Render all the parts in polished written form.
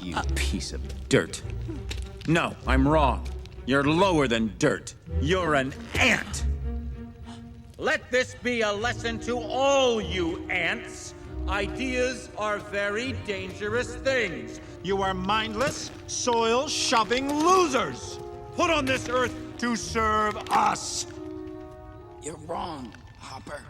You piece of dirt. No, I'm wrong. You're lower than dirt. You're an ant. Let this be a lesson to all you ants. Ideas are very dangerous things. You are mindless, soil-shoving losers, put on this earth to serve us. You're wrong, Hopper.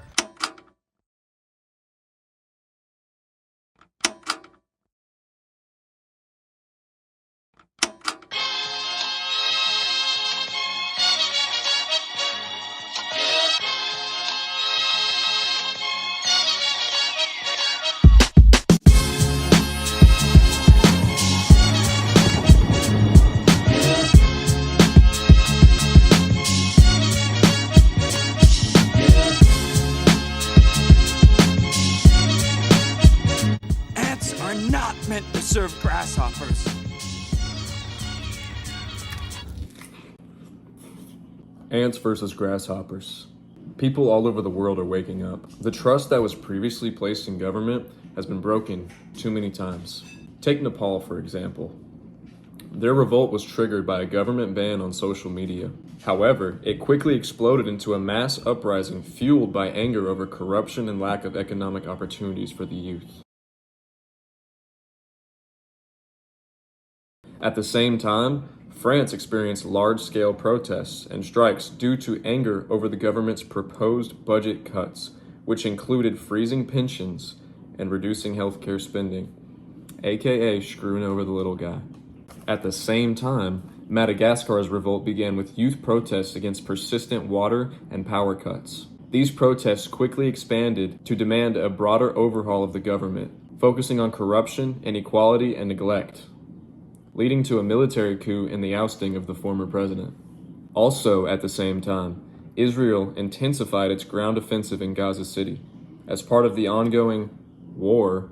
Ants are not meant to serve grasshoppers. Ants versus grasshoppers. People all over the world are waking up. The trust that was previously placed in government has been broken too many times. Take Nepal, for example. Their revolt was triggered by a government ban on social media. However, it quickly exploded into a mass uprising fueled by anger over corruption and lack of economic opportunities for the youth. At the same time, France experienced large-scale protests and strikes due to anger over the government's proposed budget cuts, which included freezing pensions and reducing healthcare spending, aka screwing over the little guy. At the same time, Madagascar's revolt began with youth protests against persistent water and power cuts. These protests quickly expanded to demand a broader overhaul of the government, focusing on corruption, inequality, and neglect, leading to a military coup and the ousting of the former president. Also, at the same time, Israel intensified its ground offensive in Gaza City as part of the ongoing war,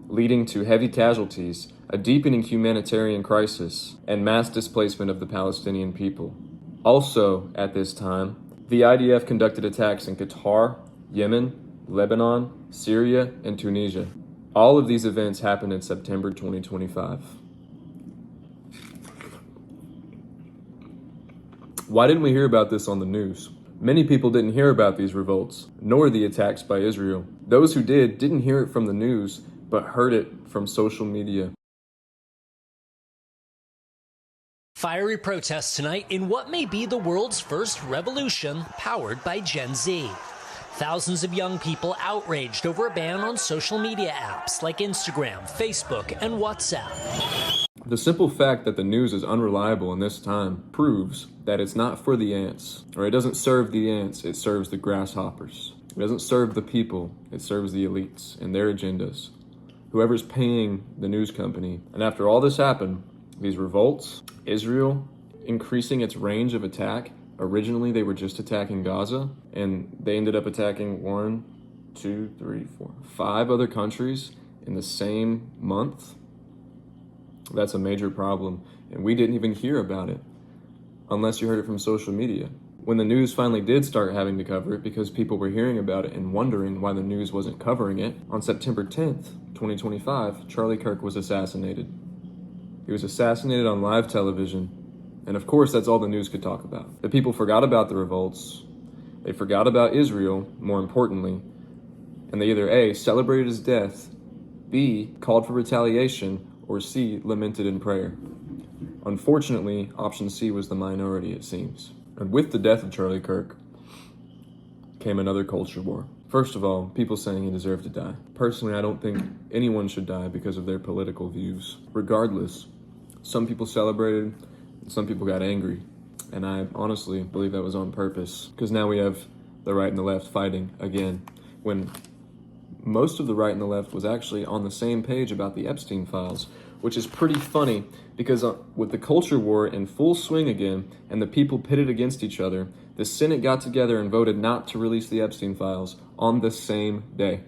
leading to heavy casualties, a deepening humanitarian crisis, and mass displacement of the Palestinian people. Also, at this time, the IDF conducted attacks in Qatar, Yemen, Lebanon, Syria, and Tunisia. All of these events happened in September 2025. Why didn't we hear about this on the news? Many people didn't hear about these revolts, nor the attacks by Israel. Those who did didn't hear it from the news, but heard it from social media. Fiery protests tonight in what may be the world's first revolution powered by Gen Z. Thousands of young people outraged over a ban on social media apps like Instagram, Facebook, and WhatsApp. The simple fact that the news is unreliable in this time proves that it's not for the ants, or it doesn't serve the ants, it serves the grasshoppers. It doesn't serve the people, it serves the elites and their agendas. Whoever's paying the news company. And after all this happened, these revolts, Israel increasing its range of attack. Originally, they were just attacking Gaza, and they ended up attacking 5 other countries in the same month. That's a major problem, and we didn't even hear about it, unless you heard it from social media. When the news finally did start having to cover it because people were hearing about it and wondering why the news wasn't covering it, on September 10th, 2025, Charlie Kirk was assassinated. He was assassinated on live television. And of course, that's all the news could talk about. The people forgot about the revolts, they forgot about Israel, more importantly, and they either A, celebrated his death, B, called for retaliation, or C, lamented in prayer. Unfortunately, option C was the minority, it seems. And with the death of Charlie Kirk came another culture war. First of all, people saying he deserved to die. Personally, I don't think anyone should die because of their political views. Regardless, some people celebrated, some people got angry, and I honestly believe that was on purpose, because now we have the right and the left fighting again, when most of the right and the left was actually on the same page about the Epstein files, which is pretty funny, because with the culture war in full swing again, and the people pitted against each other, the Senate got together and voted not to release the Epstein files on the same day.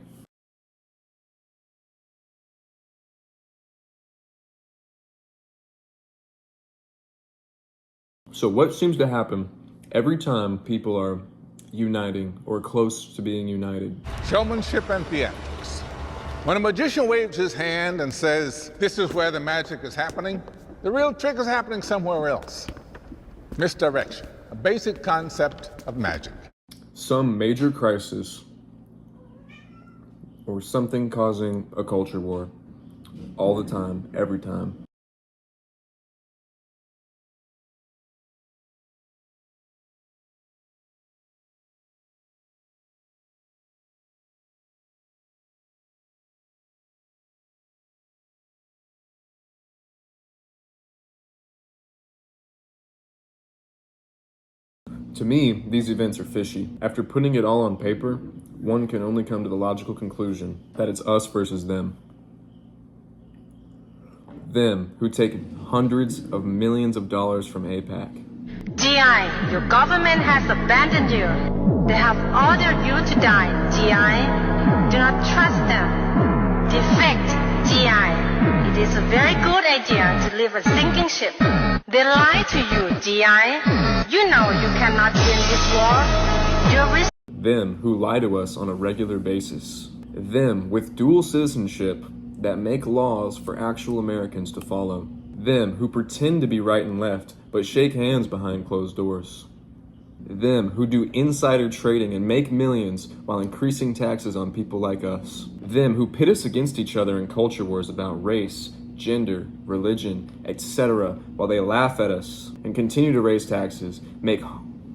So what seems to happen every time people are uniting or close to being united. Showmanship and theatrics. When a magician waves his hand and says, "This is where the magic is happening," the real trick is happening somewhere else. Misdirection, a basic concept of magic. Some major crisis or something causing a culture war all the time, every time. To me, these events are fishy. After putting it all on paper, one can only come to the logical conclusion that it's us versus them. Them who take hundreds of millions of dollars from APAC. GI, your government has abandoned you. They have ordered you to die, GI. Do not trust them. Defect, GI. It is a very good idea to leave a sinking ship. They lie to you, GI. You know you cannot win this war. You're Them who lie to us on a regular basis. Them with dual citizenship that make laws for actual Americans to follow. Them who pretend to be right and left, but shake hands behind closed doors. Them who do insider trading and make millions while increasing taxes on people like us. Them who pit us against each other in culture wars about race, gender, religion, etc., while they laugh at us and continue to raise taxes, make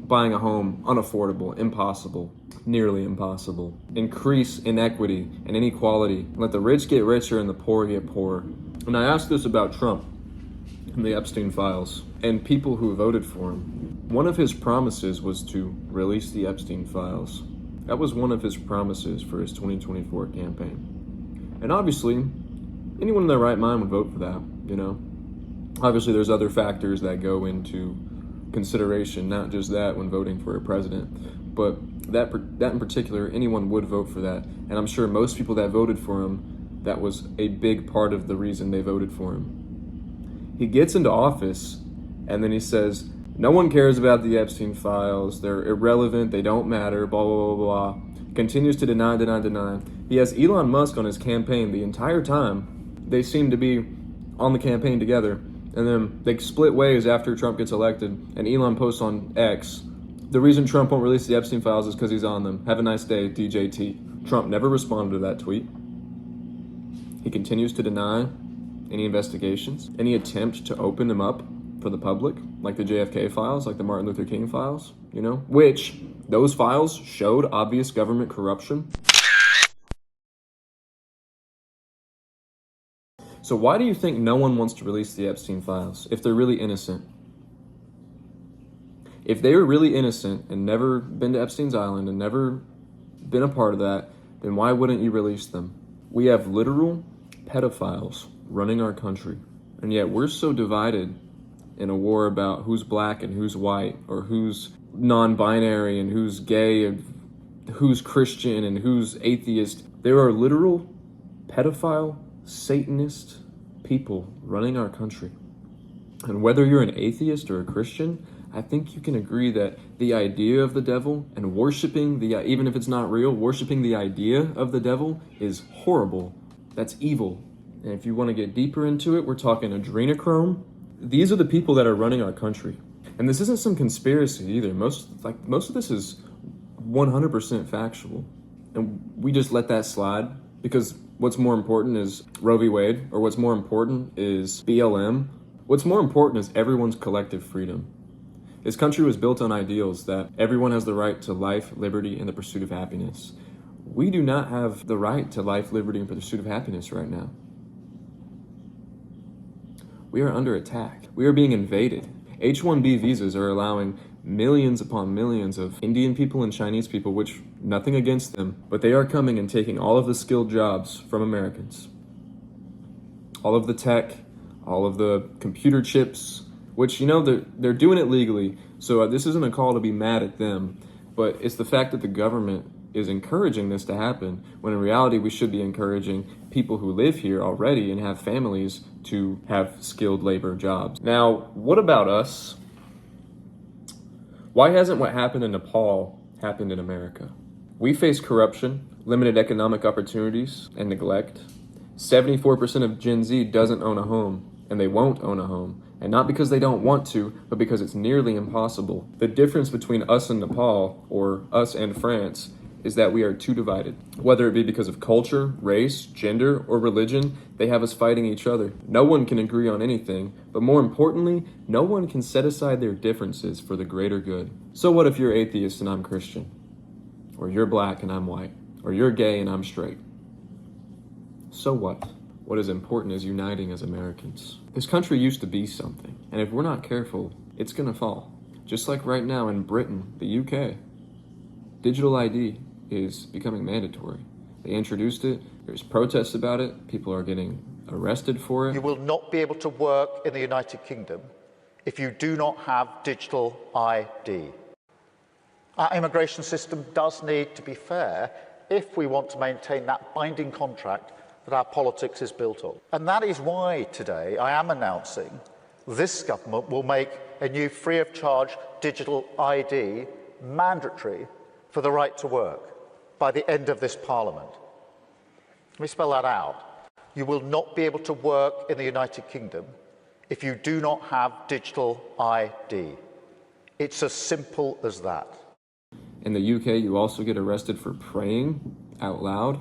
buying a home unaffordable, impossible, nearly impossible, increase inequity and inequality, let the rich get richer and the poor get poorer. And I asked this about Trump and the Epstein files and people who voted for him. One of his promises was to release the Epstein files. That was one of his promises for his 2024 campaign. And obviously, anyone in their right mind would vote for that, you know? Obviously, there's other factors that go into consideration, not just that when voting for a president, but that in particular, anyone would vote for that. And I'm sure most people that voted for him, that was a big part of the reason they voted for him. He gets into office, and then he says, no one cares about the Epstein files, they're irrelevant, they don't matter, blah, blah, blah, blah. Continues to deny. He has Elon Musk on his campaign the entire time. They seem to be on the campaign together, and then they split ways after Trump gets elected, and Elon posts on X, the reason Trump won't release the Epstein files is because he's on them. Have a nice day, DJT. Trump never responded to that tweet. He continues to deny any investigations, any attempt to open them up for the public, like the JFK files, like the Martin Luther King files, you know, which those files showed obvious government corruption. So why do you think no one wants to release the Epstein files if they're really innocent? If they were really innocent and never been to Epstein's Island and never been a part of that, then why wouldn't you release them? We have literal pedophiles running our country, and yet we're so divided in a war about who's black and who's white, or who's non-binary and who's gay and who's Christian and who's atheist. There are literal pedophile, Satanist people running our country. And whether you're an atheist or a Christian, I think you can agree that the idea of the devil and worshiping even if it's not real, worshiping the idea of the devil is horrible. That's evil. And if you want to get deeper into it, we're talking adrenochrome. These are the people that are running our country. And this isn't some conspiracy either. Most of this is 100% factual. And we just let that slide because what's more important is Roe v. Wade, or what's more important is BLM. What's more important is everyone's collective freedom. This country was built on ideals that everyone has the right to life, liberty, and the pursuit of happiness. We do not have the right to life, liberty, and pursuit of happiness right now. We are under attack. We are being invaded. H-1B visas are allowing millions upon millions of Indian people and Chinese people, which nothing against them, but they are coming and taking all of the skilled jobs from Americans. All of the tech, all of the computer chips, which, you know, they're doing it legally. So this isn't a call to be mad at them, but it's the fact that the government is encouraging this to happen, when in reality we should be encouraging people who live here already and have families to have skilled labor jobs. Now, what about us? Why hasn't what happened in Nepal happened in America. We face corruption, limited economic opportunities, and neglect. 74% of Gen Z doesn't own a home, and they won't own a home. And not because they don't want to, but because it's nearly impossible. The difference between us and Nepal, or us and France, is that we are too divided. Whether it be because of culture, race, gender, or religion, they have us fighting each other. No one can agree on anything, but more importantly, no one can set aside their differences for the greater good. So what if you're atheist and I'm Christian? Or you're black and I'm white? Or you're gay and I'm straight? So what? What is important is uniting as Americans. This country used to be something, and if we're not careful, it's gonna fall. Just like right now in Britain, the UK. Digital ID is becoming mandatory. They introduced it, there's protests about it, people are getting arrested for it. You will not be able to work in the United Kingdom if you do not have digital ID. Our immigration system does need to be fair if we want to maintain that binding contract that our politics is built on. And that is why today I am announcing this government will make a new free of charge digital ID mandatory for the right to work by the end of this Parliament. Let me spell that out. You will not be able to work in the United Kingdom if you do not have digital ID. It's as simple as that. In the UK, you also get arrested for praying out loud.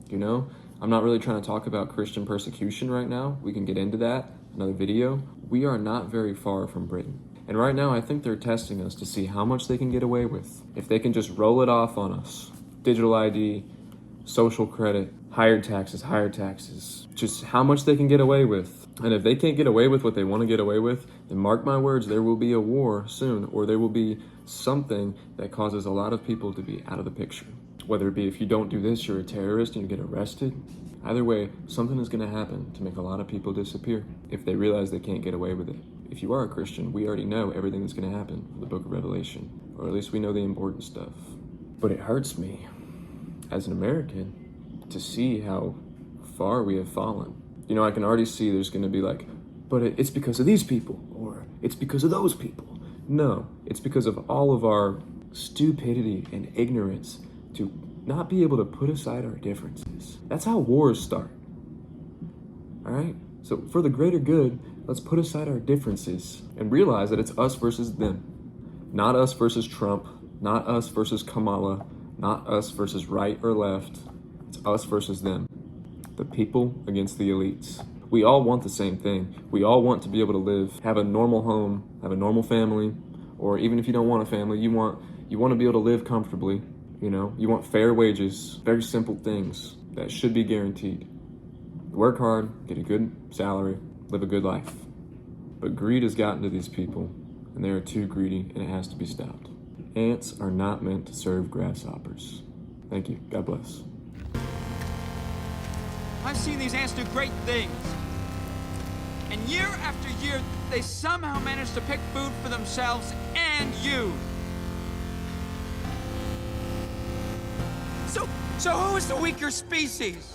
You know, I'm not really trying to talk about Christian persecution right now. We can get into that, another video. We are not very far from Britain. And right now, I think they're testing us to see how much they can get away with. If they can just roll it off on us. Digital ID, social credit, higher taxes, just how much they can get away with. And if they can't get away with what they want to get away with, then mark my words, there will be a war soon, or there will be something that causes a lot of people to be out of the picture. Whether it be if you don't do this, you're a terrorist and you get arrested. Either way, something is going to happen to make a lot of people disappear if they realize they can't get away with it. If you are a Christian, we already know everything that's going to happen in the book of Revelation, or at least we know the important stuff. But it hurts me as an American to see how far we have fallen. You know, I can already see there's going to be like, but it's because of these people, or it's because of those people. No, it's because of all of our stupidity and ignorance to not be able to put aside our differences. That's how wars start. All right? So for the greater good, let's put aside our differences and realize that it's us versus them. Not us versus Trump, not us versus Kamala, not us versus right or left. It's us versus them. The people against the elites. We all want the same thing. We all want to be able to live, have a normal home, have a normal family, or even if you don't want a family, you want to be able to live comfortably. You know, you want fair wages, very simple things that should be guaranteed. Work hard, get a good salary, live a good life. But greed has gotten to these people, and they are too greedy, and it has to be stopped. Ants are not meant to serve grasshoppers. Thank you. God bless. I've seen these ants do great things. And year after year, they somehow manage to pick food for themselves and you. So who is the weaker species?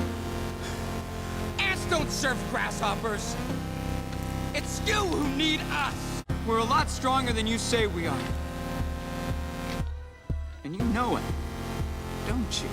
Ants don't serve grasshoppers. It's you who need us. We're a lot stronger than you say we are. And you know it, don't you?